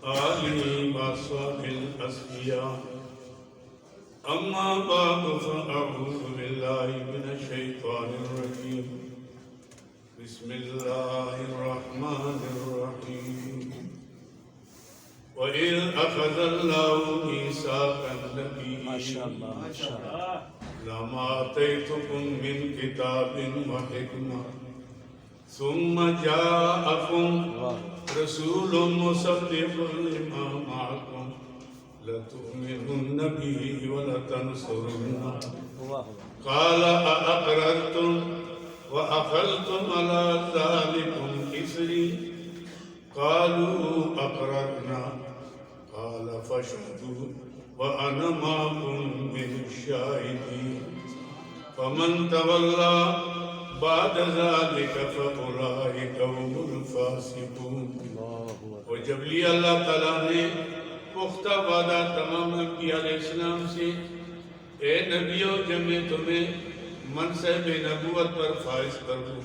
آله وأصحاب الأصفياء أما بعد فأعوذ بالله من الشيطان الرجيم بسم الله الرحمن الرحيم وإذ أخذ الله ميثاق النبيين لما آتيتكم من كتاب وحكمة ثم جاءكم رسول مصدق لما معكم لتؤمنن به ولتنصرنه قال أأقررتم وأخذتم على ذلكم إصري قالوا أقررنا قال فاشهدوا وأنا معكم من الشاهدين فمن تولى بعد ذلك فأولئك هم الفاسقون. اور جب لیا اللہ تعالیٰ نے پختہ وعدہ تمام انبیاء علیہ السلام سے، اے نبیوں جب میں تمہیں منصب نبوت پر فائز کروں،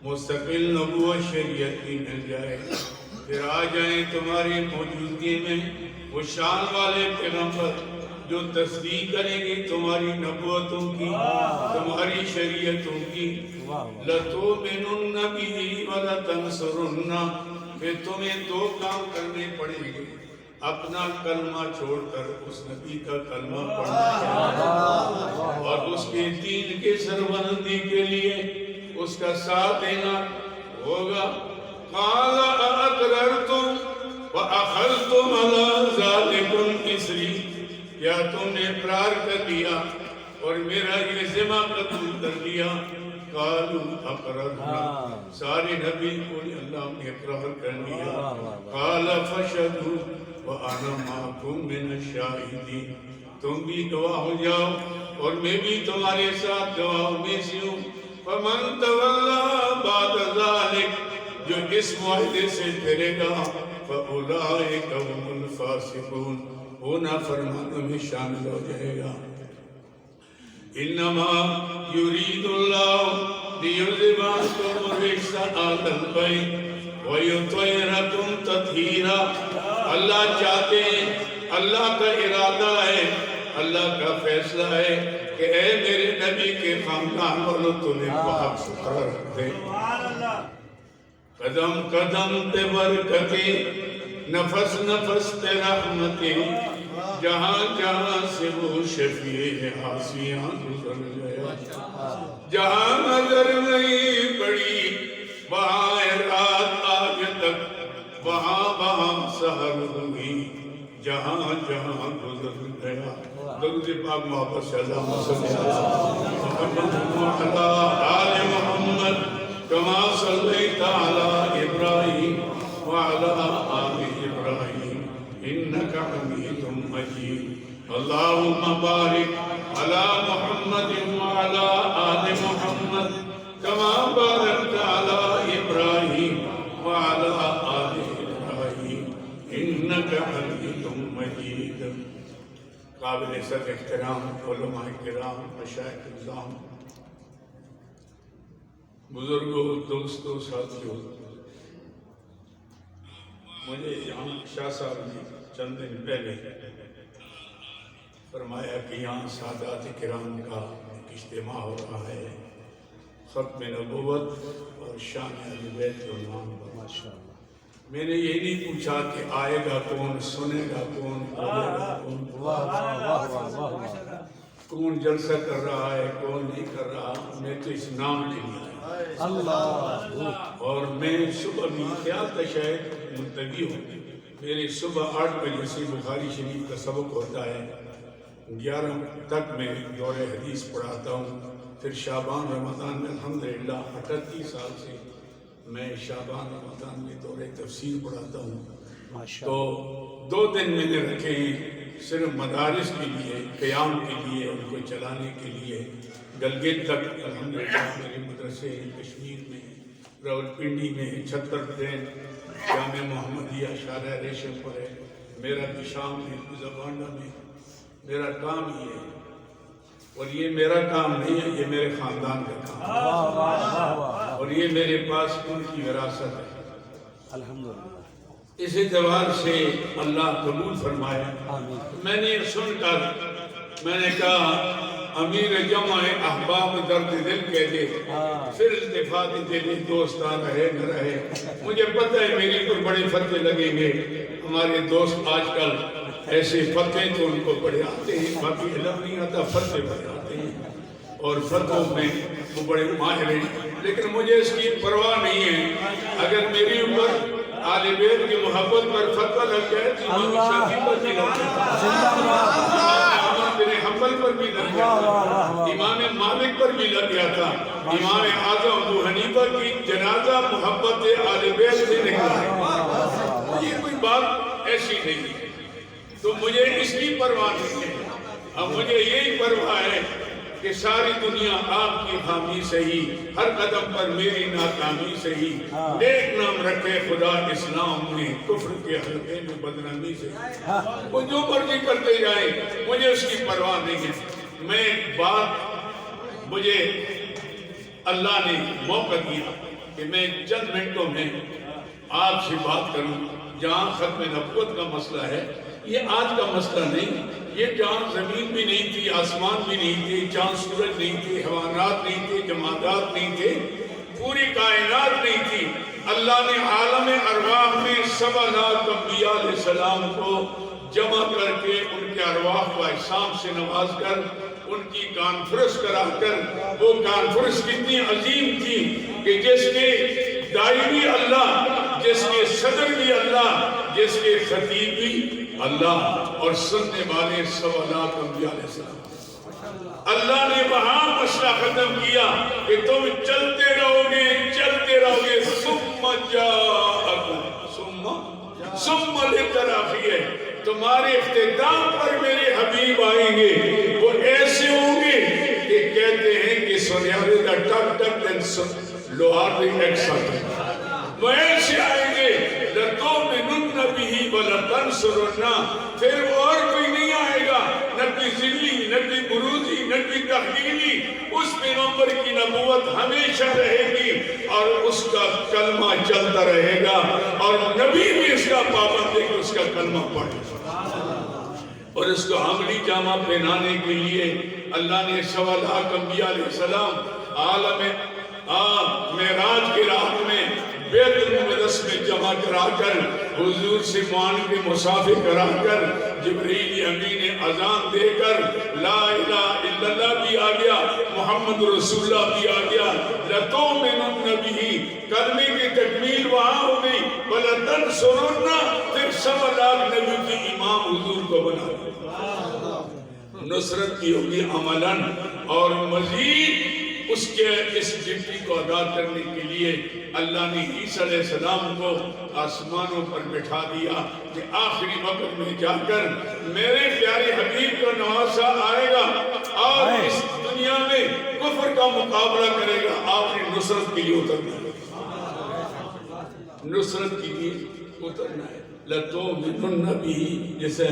مستقل نبوت شریعت کی مل جائے، پھر آ جائیں تمہاری موجودگی میں وہ شان والے پیغمبر جو تصدیق کریں گے تمہاری نبوتوں کی، تمہاری شریعتوں کی، لَتُؤْمِنُنَّ بِهِ وَلَتَنْصُرُنَّ، پھر تمہیں دو کام کرنے پڑیں گے، اپنا کلمہ چھوڑ کر اس نبی کا کلمہ پڑھنا اور اس کے دین کے سربلندی کے لیے اس کا ساتھ دینا ہوگا. قَالَ أَأَقْرَرْتُمْ وَأَخَذْتُمْ عَلَى ذَلِكُمْ إِصْرِي، کیا تم نے اقرار کر لیا اور میرا یہ ذمہ قبول کر لیا؟ قالوا اقررنا، سارے نبی کو اللہ نے اقرار کر لیا. قال فاشهدوا وانا معكم من الشاهدين، تم بھی گواہ ہو جاؤ اور میں بھی تمہارے ساتھ گواہوں میں سے ہوں. فمن تولى بعد ذلك، جو اس معاہدے سے پھرے گا، فاولئک هم الفاسقون، وہ نافرمانوں میں شامل ہو جائے گا. انما یرید اللہ لیذہب عنکم الرجس اہل البیت ویطہرکم تطہیرا، اللہ چاہتے ہیں، اللہ کا ارادہ ہے، اللہ کا فیصلہ ہے کہ اے میرے نبی کے خاندان والوں تمہیں پاک ستھرا رکھ دے. قدم قدم پہ برکتیں، نفس نفس پہ رحمتیں، جہاں جہاں سے وہ شفیع حاسیاں گزر گیا، جہاں نظر نہیں پڑی وہاں رات آج تک، وہاں وہاں سحر ہوئی، جہاں جہاں گزر گیا. درود پاک محبت سے اللہم صلی علی آل محمد کما صلیت علی ابراہیم وعلی آل ابراہیم انک حمید مجید. اللہم بارک علی محمد وعلی آل محمد کما بارکت علی ابراہیم وعلی آل ابراہیم انک حمید مجید. قابل عزت احترام علماء کرام، مشائخ اعظام، بزرگوں، دوستوں، ساتھیوں، مجھے یہاں شاہ صاحب نے چند دن پہلے فرمایا کہ یہاں سادات کرام کا ایک اجتماع ہو رہا ہے، ختم نبوت اور شان اہل بیت کے عنوان پر. میں نے یہ نہیں پوچھا کہ آئے گا کون، سنے گا کون، بولے گا کون، کون جلسہ کر رہا ہے کون نہیں کر رہا. میں تو اس نام کے لیے اور میں صبح بھی خیال تھا شاید ملتوی ہوں. میرے صبح 8 بجے سے بخاری شریف کا سبق ہوتا ہے، 11 تک میں دور حدیث پڑھاتا ہوں. پھر شعبان رمضان میں الحمدللہ 38 سال سے میں شعبان رمضان میں دور تفسیر پڑھاتا ہوں. تو 2 دن میں نے رکھے ہیں صرف مدارس کے لیے، قیام کے لیے، ان کو چلانے کے لیے. گلگت تک الحمدللہ میرے مدرسے کشمیر میں، راولپنڈی میں، چھتر پلین، جامع محمدیہ شارع ریشم پر ہے. میرا بھی شام میں، زبانہ میں میرا کام ہی ہے. اور یہ میرا کام نہیں ہے، یہ میرے خاندان کا کام ہے، اور یہ میرے پاس ان کی وراثت ہے. الحمدللہ. اس اعتبار سے اللہ قبول فرمائے۔ میں نے سن کر میں نے کہا امیر جمع احباب درد دل کہہ دے، پھر التفات دل دوستان رہے نہ رہے۔ مجھے پتہ ہے میری پر بڑے فتح لگیں گے، ہمارے دوست آج کل ایسے فتح تو ان کو بڑے آتے ہیں، باقی علم نہیں آتا، فتح بڑے آتے ہیں اور فتحوں میں وہ بڑے ماہر ہیں، لیکن مجھے اس کی پرواہ نہیں ہے۔ اگر میری اوپر آل بیت کی محبت پر فتح لگ جائے تو امام شافعی پر بھی لگ جائے، امام بن حنبل پر بھی لگ گیا تھا، امام مالک پر بھی لگ گیا تھا، امام اعظم ابو حنیفہ کی جنازہ محبت آل بیت سے نکلا۔ یہ کوئی بات ایسی نہیں ہے، تو مجھے اس کی پرواہ نہیں ہے۔ اب مجھے یہی پرواہ ہے کہ ساری دنیا آپ کی خامی سے ہی، ہر قدم پر میری ناکامی سے ہی نیک نام رکھے خدا اسلام میں، کفر کے حلقے میں بدنامی سے ہی، وہ جو مرضی کرتے جائیں، مجھے اس کی پرواہ نہیں ہے۔ میں ایک بات، مجھے اللہ نے موقع دیا کہ میں چند منٹوں میں آپ سے بات کروں۔ جہاں ختم نبوت کا مسئلہ ہے، یہ آج کا مسئلہ نہیں، یہ جہاں زمین بھی نہیں تھی، آسمان بھی نہیں تھی، چاند سورج نہیں تھے، حیوانات نہیں تھے، جمادات نہیں تھے، پوری کائنات نہیں تھی۔ اللہ نے عالم ارواح میں 7 لاکھ انبیاء علیہ السلام کو جمع کر کے ان کے ارواح کو احسان سے نواز کر ان کی کانفرنس کرا کر، وہ کانفرنس کتنی عظیم تھی کہ جس کے دائی بھی اللہ، جس کے صدر بھی اللہ، جس کے خطیب بھی اللہ، اور سننے والے 7 لاکھ انبیاء علیہ السلام۔ اللہ نے وہاں مسئلہ ختم کیا کہ تم چلتے رہو گے، چلتے رہو گے، ثم جاءکم، ثم للتراخی ہے، تمہارے اختتام پر میرے حبیب آئیں گے، وہ ایسے ہوں گے کہ کہتے ہیں کہ سنیارے دا ٹک ٹک دن لوہار دی ایک ساتھ، وہ ایسے آئیں گے لَتُؤْمِنُنَّ بِهِ وَلَتَنْصُرُنَّهُ، پھر اور کوئی نہیں آئے گا، نہ کوئی ذلی، نہ کوئی بروزی، نہ کوئی تحلیلی، اس پیغمبر کی نبوت ہمیشہ رہے گی اور اس کا کلمہ چلتا رہے گا، اور نبی بھی اس کا پابند ہے کہ اس کا کلمہ پڑھے، اور اس کو عملی جامہ پہنانے کے لیے اللہ نے 7 لاکھ انبیاء علیہ السلام عالم معراج کی رات میں بیت المقدس میں جمع کرا کر، حضور سے مان کے مسافر کرا کر، جبریل امین اذان دے کر، لا الہ الا اللہ بھی آ گیا، محمد رسول اللہ بھی آ گیا، لَتُؤْمِنُنَّ بِهِ، کلمے کی تکمیل وہاں ہو گئی، وَلَتَنْصُرُنَّهُ، پھر 7 لاکھ نبی کی امام حضور کو بنا دیا، نصرت کی ہوگی عملاً، اور مزید اس کے اس ڈیوٹی کو ادا کرنے کے لیے اللہ نے عیسیٰ علیہ السلام کو آسمانوں پر بٹھا دیا کہ آخری وقت میں جا کر میرے پیارے حبیب کا نواسہ آئے گا اور اس دنیا میں کفر کا مقابلہ کرے گا، آپ نے نصرت کے لیے اترنا ہے، نصرت کے لیے اترنا ہے۔ لَتُؤْمِنُنَّ بِهِ، جیسے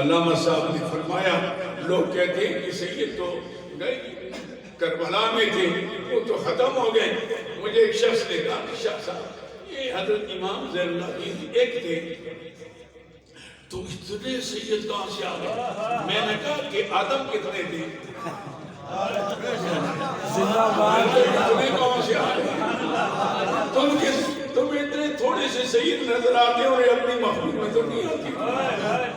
علامہ صاحب نے فرمایا، لوگ کہتے ہیں کہ سید تو گئے کربلا میں تھے، وہ تو ختم ہو گئے۔ مجھے ایک شخص نے کہا، شاہ صاحب یہ حضرت امام زین العابدین ایک تھے، تو اتنے سید کہاں سے آ گئے؟ میں نے کہا کہ آدم کتنے تھے؟ زندہ باد، تمہیں کہاں سے آ گئے؟ تم اتنے تھوڑے سے سید نظر آتے اور اپنی مخلوق میں تو نہیں آتی۔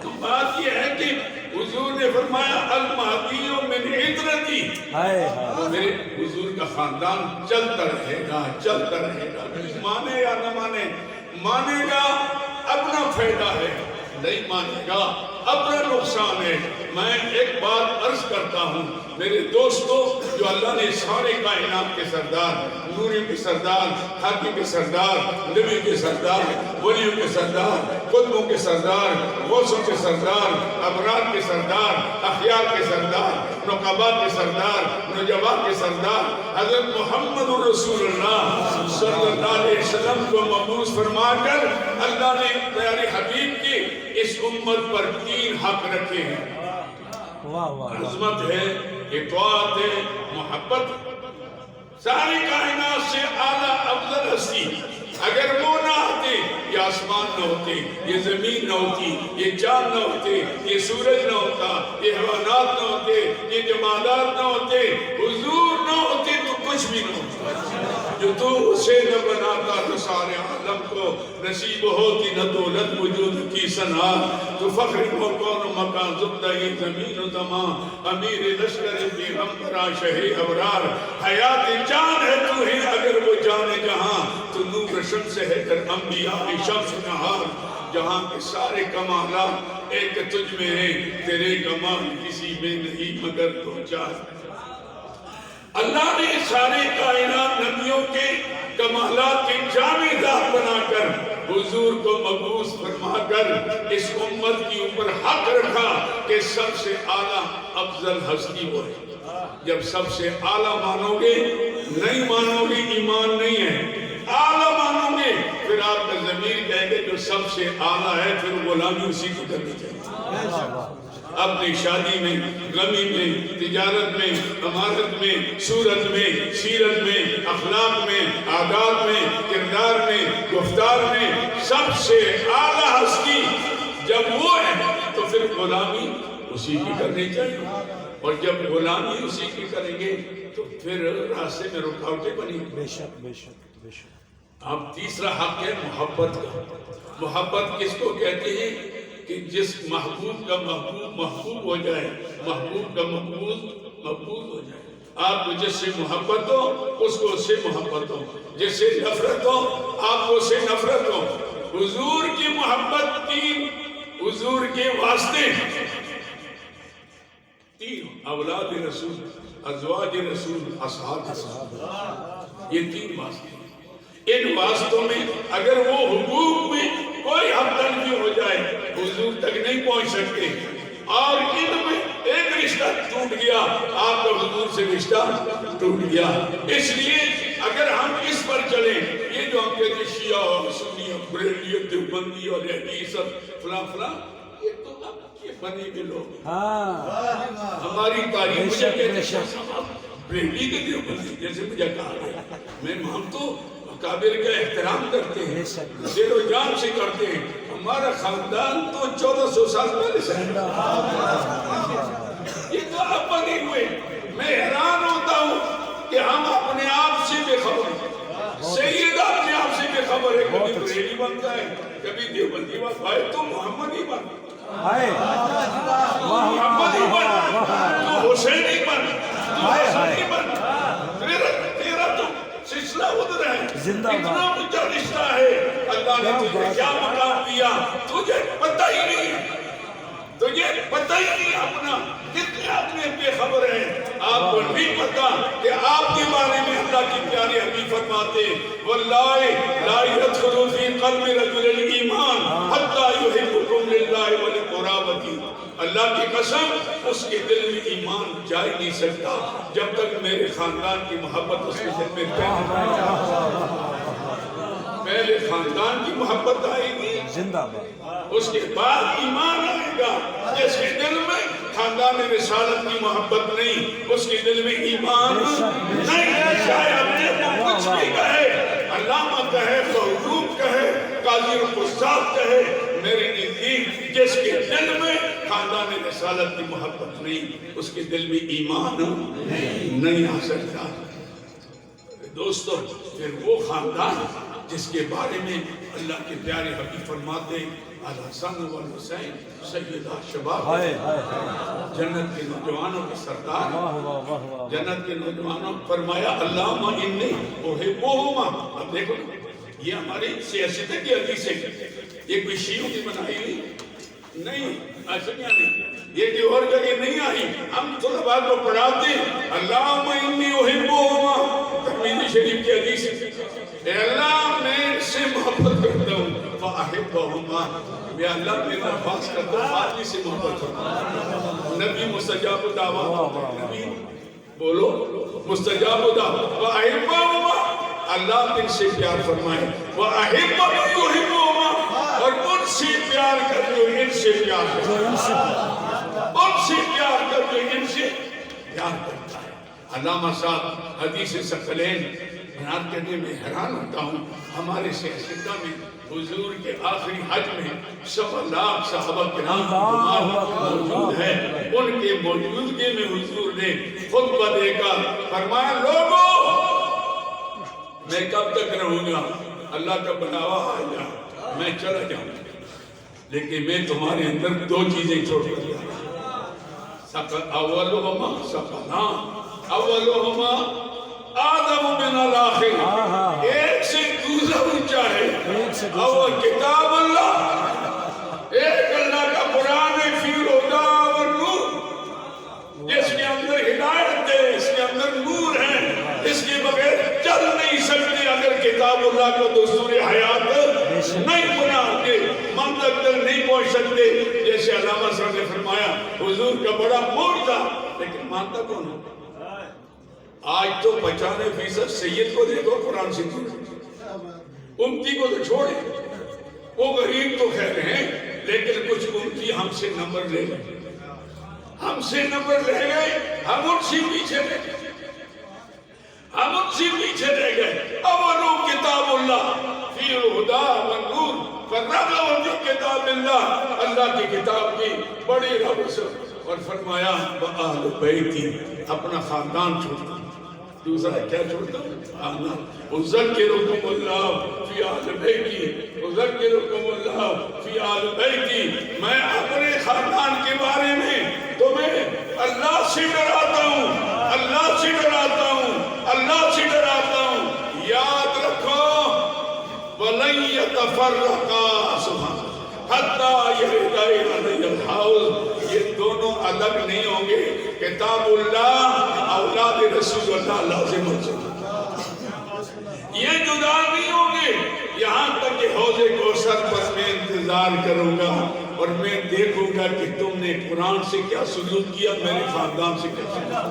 تو بات یہ ہے کہ حضور نے فرمایا المہدی من عطرتی، میرے حضور کا خاندان چلتا رہے گا، چلتا رہے گا، مانے یا نہ مانے، مانے گا اپنا فائدہ ہے، نہیں مانے گا اپنا نقصان ہے۔ میں ایک بات عرض کرتا ہوں میرے دوستو، جو اللہ نے سارے کائنات کے سردار، نوریوں کے سردار، حاکی کے سردار، نبیوں کے سردار، ولیوں کے سردار، قطبوں کے سردار، غوثوں کے سردار، ابرار کے سردار، اخیار کے سردار، نقباء کے سردار، نجباء کے سردار، حضرت محمد رسول اللہ صلی اللہ علیہ وسلم کو مبعوث فرما کر اللہ نے پیارے حبیب کی اس امت پر 3 حق رکھے ہیں، عظمت ہے، اطاعت ہے، محبت۔ ساری کائنات سے اعلیٰ افضل ہستی اگر وہ نہ آتے یہ آسمان نہ ہوتے، یہ زمین نہ ہوتی، یہ چاند نہ ہوتے، یہ سورج نہ ہوتا، یہ حیوانات نہ ہوتے، یہ جمادات نہ ہوتے، حضور نہ ہوتے تو کچھ بھی نہ ہوتا۔ جو تو اسے نہ بناتا تو سارے عالم کو نصیب ہوتی نہ دولت وجود کی سنا، تو فخر و کون و مکان زبدہ یہ زمین و زمان، امیر لشکر پیغمبرا شہ ابرار، حیات جان ہے تو ہی اگر وہ جان جہاں، تو نور شمس ہے در انبیاء شمس نہار، جہاں کے سارے کمالات ایک تجھ میں ہیں، تیرے کمال کسی میں نہیں مگر تو چاہتا۔ اللہ نے سارے کائنات نبیوں کے کمالات کے جامع ذات بنا کر حضور کو مبعوث فرما کر اس امت کی اوپر حق رکھا کہ سب سے اعلیٰ افضل ہستی وہ ہے۔ جب سب سے اعلیٰ مانو گے، نہیں مانو گے ایمان نہیں ہے، اعلیٰ مانو گے پھر آپ کا ضمیر کہے گے جو سب سے اعلیٰ ہے پھر غلامی اسی کو کرنی چاہیے۔ اپنی شادی میں، غمی میں، تجارت میں، امارت میں، صورت میں، سیرت میں، اخلاق میں، عادات میں، کردار میں، گفتار میں سب سے اعلیٰ ہستی جب وہ ہے تو پھر غلامی اسی کی کرنی چاہیے، اور جب غلامی اسی کی کریں گے تو پھر راستے میں رکاوٹیں بنیں گی۔ بے شک بے شک بے شک۔ اب تیسرا حق ہے محبت کا۔ محبت کس کو کہتے ہیں کہ جس محبوب کا محبوب محبوب ہو جائے، محبوب کا محبوب محبوب ہو جائے۔ آپ کو جس سے محبت ہو اس کو اس سے محبت ہو، جس سے نفرت ہو آپ کو اس سے نفرت ہو۔ حضور کی محبت تین، حضور کے واسطے تین، اولاد رسول، ازواج رسول، اصحاب، یہ تین واسطے۔ ان واسطوں میں اگر وہ حقوق میں کوئی حد تلفی ہو جائے حضور تک نہیں پہنچ سکتے، اور ان میں ایک رشتہ ٹوٹ گیا آپ کا حضور سے رشتہ ٹوٹ گیا۔ اس لیے اگر ہم اس پر چلیں، یہ جو ہم کہتے شیعہ اور سنی اور بریلیت دیوبندی اور حدیث اور فلاں فلاں، یہ تو اب یہ بنے ہوئے لوگ ہماری تاریخ مجھے کہتے ہیں بریلی کے دیوبندی، جیسے مجھے کہا گیا، ہم تو اکابر کا احترام کرتے ہیں، دل و جان سے کرتے ہیں، ہمارا خاندان تو 1400 سال پہلے سے یہ تو اب بنے ہوئے۔ میں حیران ہوتا ہوں کہ ہم اپنے آپ سے بے خبر ہیں، سید اپنے آپ سے بے خبر ہے، کبھی بریلی بنتا ہے کبھی دیوبندی بنتا ہے، تو محمد ہی بن، محمد ہی بن، تو حسین ہی بن، تو حسن ہی بن، تیرا تو سلسلہ ادھر ہے، اتنا اونچا رشتہ ہے، اللہ نے تجھے کیا مقام دیا تجھے پتہ ہی نہیں ہے، تجھے پتہ ہی نہیں اپنا، کتنے اپنے بے خبر ہیں۔ آپ کو نہیں پتہ کہ آپ کے بارے میں اللہ کی پیارے حبیب فرماتے واللہ لا يدخل فی قلب رجل الایمان حتی یحبکم للہ ولقرابتی، اللہ کی قسم اس کے دل میں ایمان جا ہی نہیں سکتا جب تک میرے خاندان کی محبت اس کے دل میں پہلے خاندان کی محبت آئے گی، زندہ باد، اس کے بعد ایمان آئے گا۔ جس کے دل میں خاندان رسالت کی محبت نہیں، اس کے دل میں ایمان نہیں، چاہے اپنے کو کچھ بھی کہے، علامہ کہے، فروق کہے، قاضی القصاب کہے، میرے نزدیک جس کے دل میں خاندان رسالت کی محبت نہیں، اس کے دل میں ایمان نہیں آ سکتا۔ دوستو، پھر وہ خاندان جس کے بارے میں اللہ کے پیارے حبیب فرماتے الحسن والحسین سیدہ شباب، جنت کے نوجوانوں کے سردار، جنت کے نوجوانوں فرمایا اللہم انی احبہما۔ اب دیکھو یہ ہماری سیاست کی حدیث ہے، یہ کوئی شیعوں کی بنائی نہیں، ایسا نہیں، یہ کہ اور جگہ نہیں آئی، ہم طلباء کو پڑھاتے اللہم انی احبہما، ترمذی شریف کی حدیث ہے، اے اللہ میں ان سے محبت کرتا ہوں، فَأَحِبَّهُمَا، یا اللہ میں درخواست کرتا ہوں آدمی سے محبت کرتا ہوں۔ نبی مستجاب دعویٰ، نبی بولو مستجاب دعویٰ، فَأَحِبَّهُمَا، اللہ ان سے پیار فرمائے، وَأَحِبَّهُمَا، اور ان سے پیار کر جو ان سے پیار کرتا ہے، ان سے پیار کر جو ان سے پیار کرتا ہے۔ علامہ صاحب حدیث ثقلین بیان کرنے میں حیران ہوتا ہوں، ہمارے شہزادہ میں حضور کے آخری حج میں 100 لاکھ صحابہ کرام موجود ہے، ان کے موجودگی میں حضور نے خطبہ دے کر فرمایا لوگوں میں کب تک رہوں گا، اللہ کا بلاوا آ جائے میں چلا جاؤں، لیکن میں تمہارے اندر 2 چیزیں چھوڑ کر اولہما سقنا اولہما آدم من الاخر، ایک سے دوسرا اونچا ہے، اول کتاب اللہ، ایک اللہ کا قرآن فی الہدی والنور، جس کے اندر ہدایت ہے، اس کے اندر نور ہے، اس کے بغیر چل نہیں سکتے اگر کتاب اللہ کو دستور حیات نہیں بنا کے منزل تک نہیں پہنچ سکتے۔ جیسے علامہ صاحب نے فرمایا حضور کا بڑا موڑ تھا لیکن مانتا کون ہے؟ آج تو 95% سید کو دیکھو قرآن سے امتی کو تو چھوڑے، وہ غریب تو خیر ہیں لیکن کچھ امتی ہم سے نمبر لے گئے، ہم سے نمبر لے گئے، ہم ان سے پیچھے رہ گئے، ہم ان سے پیچھے رہ گئے۔ اولو کتاب اللہ فی الہدی والنور، فرغبوا فی کتاب اللہ، اللہ کی کتاب کی بڑی رغبت، اور فرمایا وآل بیتی، اپنا خاندان چھوڑتا، دوسرا کیا چھوڑتا؟ خاندان۔ اذکرکم اللہ فی آل بیتی، اذکرکم اللہ فی آل بیتی، میں اپنے خاندان کے بارے میں تمہیں اللہ سے ڈراتا ہوں، اللہ سے ڈراتا ہوں، اللہ سے ڈراتا ہوں۔ یاد رکھو وَلَن يَتَفَرَّقَا سبحان حَتَّى يَرِدَ عَلَيْهِ الْحَوْض، یہ دونوں الگ نہیں ہوں گے، کتاب اللہ اولاد رسول اللہ لازم ہو جائے، یہ جدا نہیں ہوں گے یہاں تک کہ حوض کوثر پر میں انتظار کروں گا اور میں دیکھوں گا کہ تم نے قرآن سے کیا سلوک کیا، میرے خاندان سے کیا سلوک کیا۔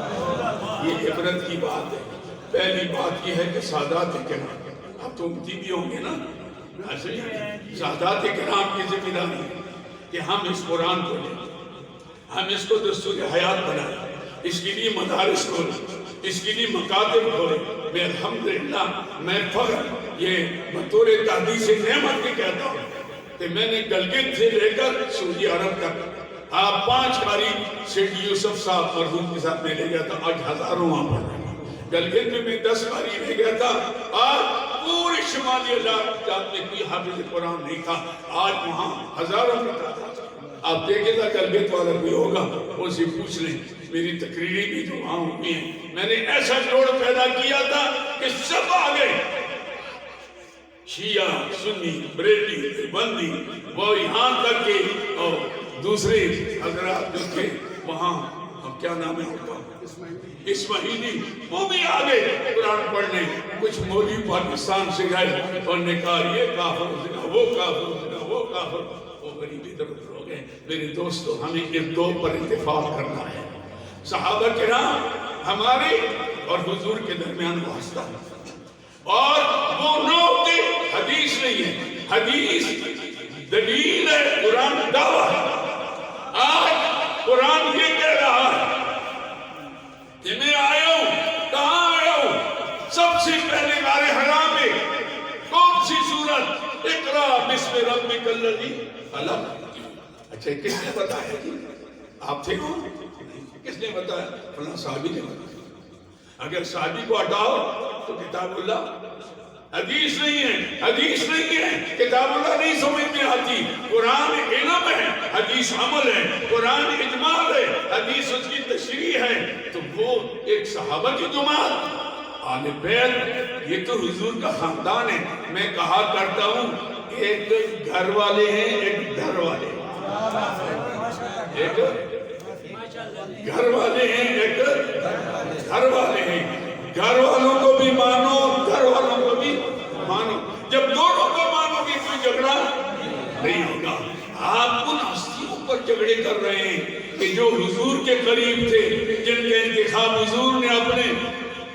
یہ عبرت کی بات ہے۔ پہلی بات یہ ہے کہ سادات کرام، اب تو امتی بھی ہوں گے نا، سادات کرام کی ذمہ داری ہے کہ ہم اس قرآن کو لیں، ہم اس کو دستور حیات بنائیں، اس کے لیے مدارس کھولیں، اس کے لیے مکاتب کھولیں۔ میں الحمدللہ میں فخر یہ بطور تحدیث نعمت کے کہتا ہوں کہ میں نے گلگت سے لے کر سعودی عرب تک آپ 5 قاری سیٹھ یوسف صاحب مرحوم کے ساتھ میں لے گیا تھا، آج ہزاروں وہاں پڑھ رہے ہیں۔ گلگت میں بھی 10 قاری لے گیا تھا، آج پورے شمالی علاقات میں کوئی حافظ قرآن نہیں تھا، آج وہاں ہزاروں کی تعداد۔ آپ دیکھیں گا گلگت والا کوئی ہوگا ان سے پوچھ لیں، میری تقریری بھی جو وہاں ہوئی ہیں، میں نے ایسا جوڑ پیدا کیا تھا کہ سب آگئے، شیعہ، سنی، بریلی، دیوبندی، وہ یہاں تک کہ دوسرے حضرات جو تھے وہاں کیا نام ہے ہوتا اسماعیلی، وہ بھی آگے قرآن پڑھنے۔ کچھ مولوی پاکستان سے گئے اور نے کہا یہ کافر ہوگا، وہ کافر ہوگا، وہ کافر، وہ غریب ادھر ادھر ہو گئے۔ میرے دوستو ہمیں ان 2 پر اتفاق کرنا ہے، صحابہ کرام ہمارے اور حضور کے درمیان واسطہ، اور وہ نوکتے حدیث نہیں ہے، حدیث دلیل ہے، قرآن دعویٰ ہے۔ آج قرآن یہ کہہ رہا ہے کہ میں آیا ہوں، کہاں آیا ہوں؟ سب سے پہلے غار حرا میں کون سی سورت؟ اقرا بسم ربک الذی خلق۔ اچھا کس نے بتایا؟ آپ تھے کون؟ کس نے بتایا؟ فلاں صحابی نے بتایا۔ اگر صحابی کو ہٹاؤ تو کتاب اللہ حدیث نہیں ہے، حدیث نہیں ہے، کتاب اللہ نہیں سمجھ میں آتی۔ قرآن علم ہے، حدیث عمل ہے، قرآن اجمال ہے، حدیث اس کی تشریح ہے۔ تو وہ ایک صحابہ کی جماعت، آل بیت، یہ تو حضور کا خاندان ہے۔ میں کہا کرتا ہوں ایک گھر والے ہیں، ایک گھر والے ہیں، ایک گھر والے ہیں، ایک گھر والے ہیں۔ گھر والوں کو بھی مانو، گھر والوں کو بھی مانو۔ جب دونوں کو مانو گے کوئی جھگڑا نہیں ہوگا۔ آپ ان ہستیوں پر جھگڑے کر رہے ہیں کہ جو حضور کے قریب تھے، جن کا انتخاب حضور نے اپنے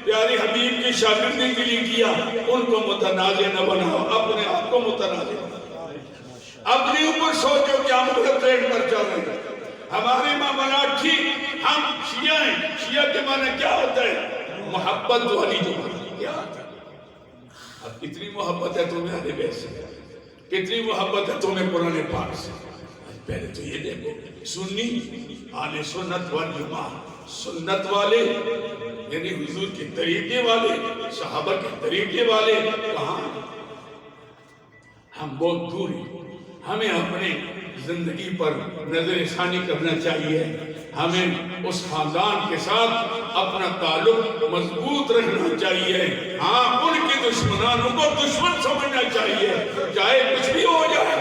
پیارے حبیب کی شاگردی کے لیے کیا، ان کو متنازع نہ بناؤ، اپنے آپ کو متنازع بناؤ۔ اپنے اوپر سوچو کہ ہم غلط ٹرینڈ پر چل رہے ہیں، ہمارے معاملات ٹھیک، ہم شیعہ ہیں۔ شیعہ کے معنی کیا ہوتا ہے؟ محبت والی جماعت۔ کیا ہوتا ہے؟ اب کتنی محبت ہے تمہیں اہل بیت سے، کتنی محبت ہے تمہیں قرآن پاک سے. پہلے تو یہ دیکھو سنی اہل سنت والجماعت، سنت والے یعنی حضور کے طریقے والے، صحابہ کے طریقے والے کہاں؟ ہم بہت دور ہیں. ہمیں اپنے زندگی پر نظر ثانی کرنا چاہیے. ہمیں اس خاندان کے ساتھ اپنا تعلق مضبوط رکھنا چاہیے. ہاں ان کے دشمنانوں کو دشمن سمجھنا چاہیے چاہے کچھ بھی ہو جائے.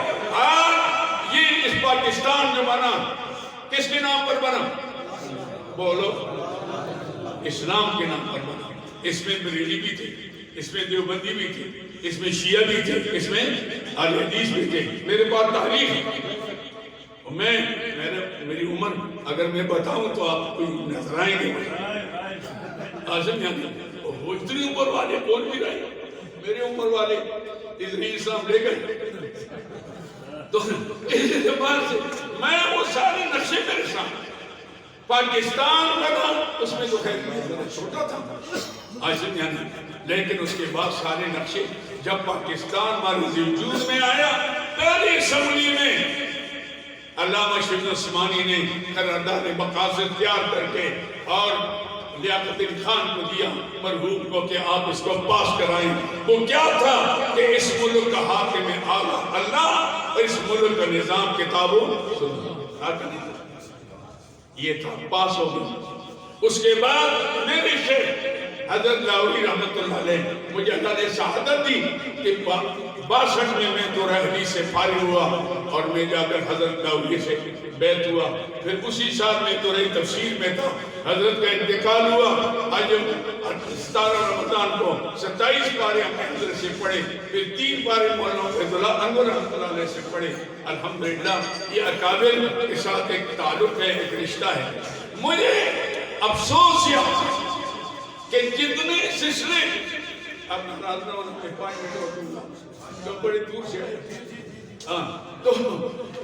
یہ اس پاکستان جو بنا کس کے نام پر بنا؟ بولو. اسلام کے نام پر بنا. اس میں بریلی بھی تھے، اس میں دیوبندی بھی تھے، اس میں شیعہ بھی تھے، اس میں اہل حدیث بھی تھے. میرے پاس تاریخ ہے. میری عمر اگر میں بتاؤں تو آپ کو نظر آئیں گے. آزم یعنی وہ اتنی عمر والے بول بھی رہے. میرے عمر والے اسلام لے گئے تو اس اعتبار سے میں وہ سارے نقشے میرے سامنے. پاکستان بنا اس میں تو خیر چھوٹا تھا آزم یعنی، لیکن اس کے بعد سارے نقشے جب پاکستان ہمارے وجود میں آیا، پہلی اسمبلی میں علامہ شبلی عثمانی نے قرارداد مقاصد تیار کر کے اور لیاقت علی خان کو دیا مرحوم کو کہ آپ اس کو پاس کرائیں. وہ کیا تھا کہ اس ملک کا حاکم اعلیٰ اللہ اور اس ملک کا نظام کتاب و سنت یہ تھا. پاس ہو گیا. اس کے بعد میرے شیخ حضرت لاہوری رحمت اللہ علیہ مجھے اللہ نے شہادت دی کہ 62 میں دورہ حدیث سے فارغ ہوا اور میں جا کر حضرت لاہوری سے بیعت ہوا. پھر اسی سال میں دورہ تفسیر میں تھا. حضرت کا انتقال ہوا. آج 17 رمضان کو 27 پارے ہم نے حضرت سے پڑھے، پھر 3 پارے مولانا عبداللہ انور رحمت اللہ علیہ سے پڑھے. الحمدللہ یہ اکابر کے ساتھ ایک تعلق ہے، ایک رشتہ ہے. مجھے افسوس یہ کہ جتنے سلسلے اب ناراض نہ ہونا میں 5 منٹ اور دوں گا جو بڑے دور سے آئے. تو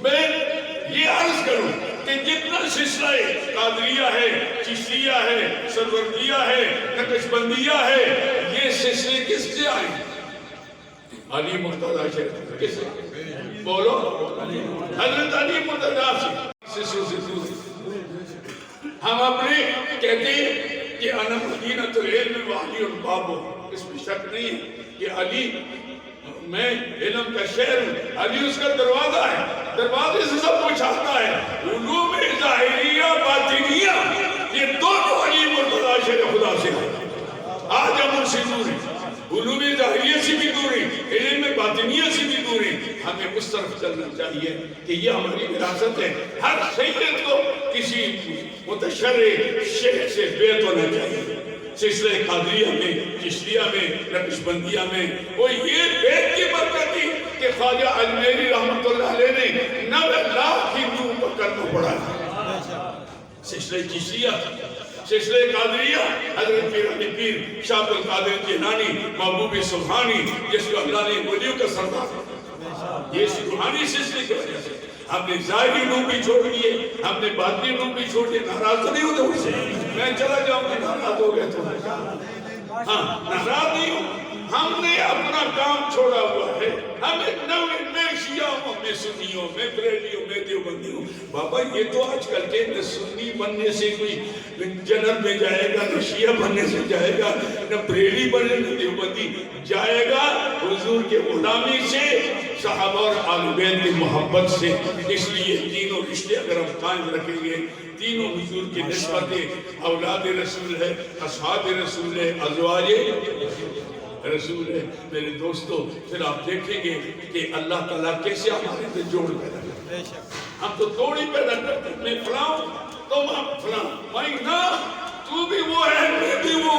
میں یہ عرض کروں کہ جتنا سلسلہ قادریہ ہے، چشتیہ ہے، سروردیہ ہے، نقشبندیہ ہے، یہ سلسلے کس سے آئے؟ علی مرتضیٰ شریف. کس سے؟ بولو. حضرت علی مرتضیٰ سے سلسلوں سے دور. ہم اپنے کہتے ہیں کہ انا مدینۃ العلم وعلی الباب، اس میں شک نہیں ہے کہ علی میں علم کا شہر ہوں. علی اس کا دروازہ ہے، دروازے سے سب کچھ آتا ہے. علوم ظاہریہ باطنیہ یہ دونوں علی مرتضیٰ شیر خدا سے ہیں. آج ہم ان سے دور ہیں، علوم ظاہریہ سے بھی دور ہیں، علم باطنیہ سے بھی دور ہیں. ہمیں اس طرف چلنا چاہیے کہ یہ ہماری وراثت ہے. ہر سید کو کسی متشرع شیخ سے بیعت ہونا چاہیے. سلسلہ قادریہ میں، چشتیہ میں، نقشبندیہ میں وہ یہ بیعت کی برکت تھی کہ خواجہ اجمیری رحمت اللہ علیہ نے 9 لاکھ ہندوؤں کو کلمہ پڑھا. سلسلہ چشتیہ، سلسلہ قادریہ حضرت پیر علی پیر شاہ عبد القادر جیلانی محبوب سبحانی جس کو اللہ نے ولیوں کا سردار. یہ روحانی سلسلے کی وجہ سے ہم نے ظاہری نور بھی چھوڑ دیے، ہم نے باطنی نور بھی چھوڑ دیے. ناراض تو نہیں ہوتے مجھ سے؟ میں چلا جاؤں گا ناراض ہو گئے تو ہاں ناراض نہیں ہوں. ہم نے اپنا کام چھوڑا ہوا ہے. میں شیعوں میں سنیوں میں بریلیوں میں دیوبندیوں. بابا یہ تو آج کل کے نہ سنی بننے سے کوئی جنت میں جائے گا، نہ شیعہ بننے سے جائے گا، نہ بریلی بننے نہ دیوبندی جائے گا. حضور کے غلامی سے، صحابہ اور آل بیت کی محبت سے. اس لیے تینوں رشتے اگر ہم قائم رکھیں گے، تینوں حضور کی نسبت اولاد رسول ہے، اصحاب رسول ہے، ازواج رسول ہے. میرے دوستو پھر آپ دیکھیں گے کہ اللہ تعالیٰ کیسے ہمارے سے جوڑ پیدا کرتے ہیں. ہم تو توڑی پیدا کرتے ہیں. میں فلاں تو میں فلاں، بھائی نہ تو بھی وہ ہے میں بھی وہ.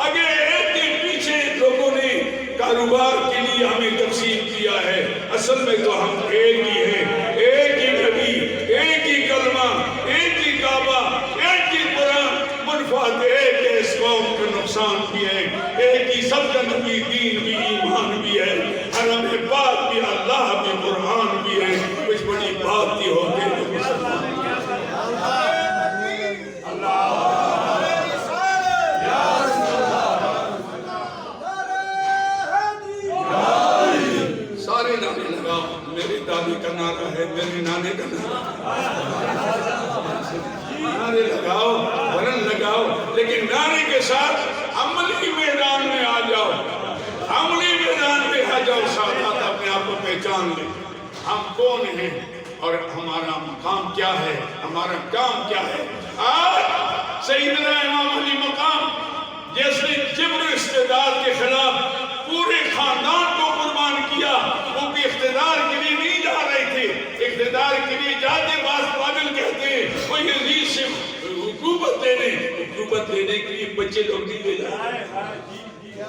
اگر ایک کے پیچھے لوگوں نے کاروبار کے لیے ہمیں تقسیم کیا ہے، اصل میں تو ہم ایک ہی ہیں. ایک ہی نبی، ایک ہی کلمہ، ایک ہی کعبہ، ایک ہی قرآن. منفعت ایک ہے، اس قوم کا نقصان بھی ہے. ایک ہی سب کا نبی، دین بھی، ایمان بھی ہے، حرم پاک بھی، اللہ بھی، قرآن بھی ہے. کچھ بڑی بات ہی ہوتے ہیں مسلمان. کون ہیں اور ہمارا مقام کیا ہے، ہمارا کام کیا ہے۔ آج سیدنا امام علی مقام جس نے جبر استعداد کے خلاف پورے خاندان کو قربان کیا، وہ بھی اقتدار کے لیے نہیں جا رہے تھے، اقتدار کے لیے جاتے بعض پاگل کہتے ہیں وہ یزید سے حکومت لینے کے لیے بچے لوگ نہیں لے جاتے،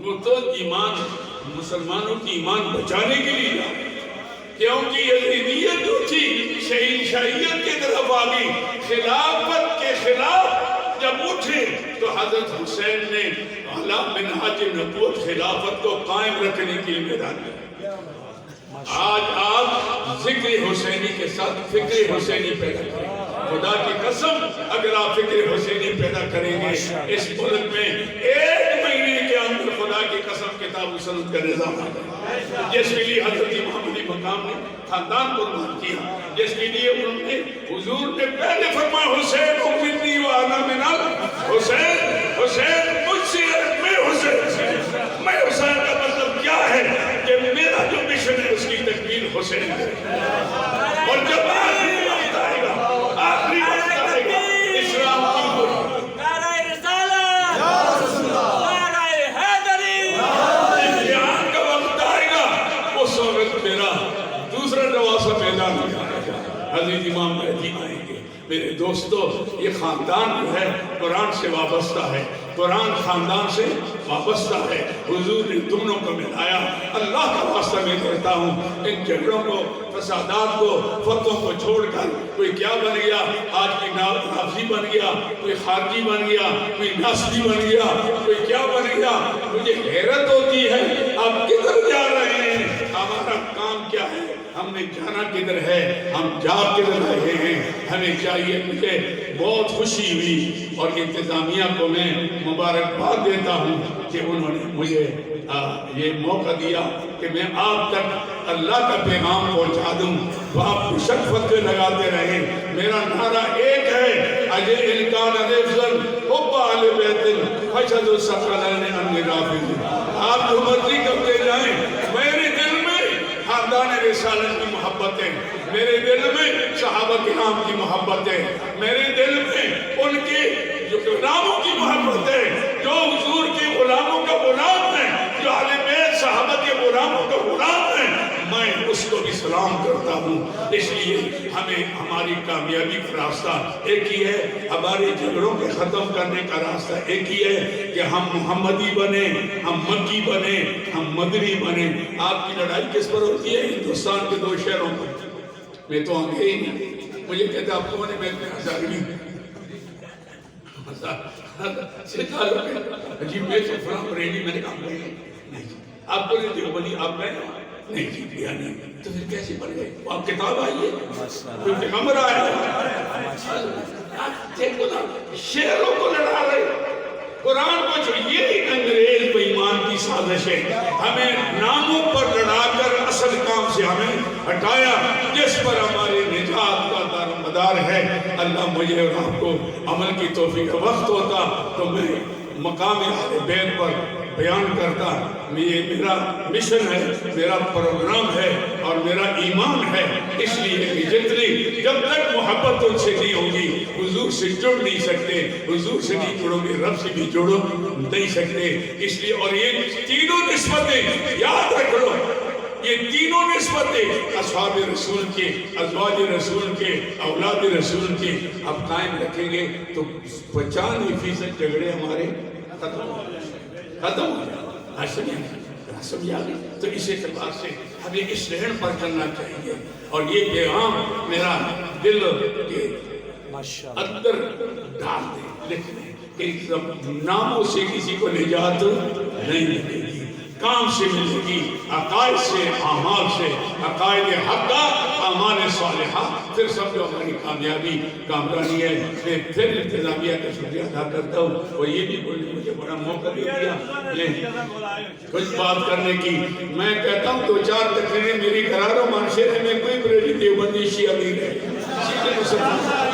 وہ تو ایمان مسلمانوں کی ایمان بچانے کے لیے جا رہے، کیونکہ یزیدیت جو تھی شہنشاہیت کی طرف آ گئی، خلافت کے خلاف جب اٹھے تو حضرت حسین نے اعلیٰ منہاج نبوت خلافت کو قائم رکھنے کے لیے میدان میں۔ آج آپ ذکر حسینی کے ساتھ فکر حسینی پیدا کریں، خدا کی قسم اگر آپ فکر حسینی پیدا کریں گے اس ملک میں 1 مہینے کے اندر خدا کی قسم کتاب و سنت کا نظام آ جائے، جس کے لیے حضرت امام علی مقام نے خاندان قربان کیا، جس کے لیے انہوں نے حضور نے پہلے فرمایا حسین اغفرنی وانا من حسین، حسین مجھ سے میں حسین کا مطلب کیا ہے کہ میرا جو مشن ہے اس کی تکمیل حسین ہے، اور جب آخری وقت آئے گا اسلام کی نعرہ رسالت، نعرہ حیدری، امتحان کا وقت آئے گا، اس وقت میرا دوسرا نواسہ میدان میں آئے گا، حضرت امام مہدی آئیں گے۔ میرے دوستو یہ خاندان جو ہے قرآن سے وابستہ ہے، قرآن خاندان سے وابستہ ہے، حضور نے دونوں کو ملایا۔ اللہ کا واسطہ میں کہتا ہوں ان جھگڑوں کو، فسادات کو، فتووں کو چھوڑ کر کوئی کیا بن گیا، آج کی نافذی بن گیا، کوئی خارجی بن گیا، کوئی ناسبی بن گیا، کوئی کیا بن گیا، مجھے حیرت ہوتی ہے آپ کدھر جا رہے ہیں، ہمارا کام کیا ہے، ہم نے جانا کدھر ہے، ہم جا کدھر رہے ہیں، ہمیں چاہیے۔ مجھے بہت خوشی ہوئی اور انتظامیہ کو میں مبارکباد دیتا ہوں کہ انہوں نے مجھے یہ موقع دیا کہ میں آپ تک اللہ کا پیغام پہنچا دوں، تو آپ بشک فتوے لگاتے رہیں۔ میرا نعرہ ایک ہے، اجے الکان الفضل حب آل بیت فشد السقلین انی رافض۔ آپ جو مرضی کرتے جائیں، میرے دل میں خاندان رسالت کی محبت ہے، میرے دل میں صحابہ کرام کی محبت ہے، میرے دل میں ان کے جو غلاموں کی محبت ہے، جو حضور کے غلاموں کا غلام ہے، جو اہل بیت صحابہ کے غلاموں کا غلام ہے، میں اس کو بھی سلام کرتا ہوں۔ اس لیے ہمیں ہماری کامیابی کا راستہ ایک ہی ہے، ہمارے جھگڑوں کے ختم کرنے کا راستہ ایک ہی ہے کہ ہم محمدی بنے، ہم مکی بنے، ہم مدنی بنے۔ آپ کی لڑائی کس پر ہوتی ہے؟ ہندوستان کے 2 شہروں پر۔ میں تو آگے ہی نہیں، مجھے کہتے آپ کون ہیں؟ میں ہزاروی جی میں تو فلاں بریلی، میں نے کہا نہیں، آپ کو نہیں دیوبندی، آپ میں نہیں جی دیا نہیں، تو پھر کیسے بن گئے؟ آپ کتاب آئیے، کوئی پیغمبر آیا ہے، دیکھو نا شہروں کو لڑا رہے، قرآن کو جو یہ انگریز بے ایمان کی سازش ہے، ہمیں ناموں پر لڑا کر اصل کام سے ہمیں ہٹایا، جس پر ہمارے نجات کا دار و مدار ہے۔ اللہ مجھے اور آپ کو عمل کی توفیق، وقت ہوتا تو میں مقام اہل بیت پر بیان کرتا، یہ میرا مشن ہے، میرا پروگرام ہے اور میرا ایمان ہے، اس لیے کہ جتنی جب تک محبت ان سے نہیں ہوگی حضور سے جڑ نہیں سکتے، حضور سے نہیں جڑو گے رب سے بھی جڑو نہیں سکتے۔ اس لیے اور یہ تینوں نسبتیں یاد رکھ لو، یہ تینوں نسبتیں اصحاب رسول کے، ازواج رسول کے، اولاد رسول کے اب قائم رکھیں گے تو 95% جھگڑے ہمارے ختم ہو جائے، سمجھا گئے۔ تو اس اعتبار سے ہمیں اس رہن پر کرنا چاہیے، اور یہ پیغام میرا دل کے اندر ڈال دے، لکھ دے کہ ناموں سے کسی کو نجات نہیں ملے گی، کام سے ملے گی، عقائد سے، اعمال سے، عقائد حقہ، اعمال صالحہ، پھر سب جو ہماری کامیابی کامرانی ہے۔ میں پھر انتظامیہ کا شکریہ ادا کرتا ہوں، اور یہ بھی بولنے مجھے بڑا موقع دے دیا کچھ بات کرنے کی۔ میں کہتا ہوں 2-4 تقریریں میری کرا رہا ہوں، منشے میں کوئی بریلی دیوبندی شیعہ نہیں ہے، سیدھے مسلمان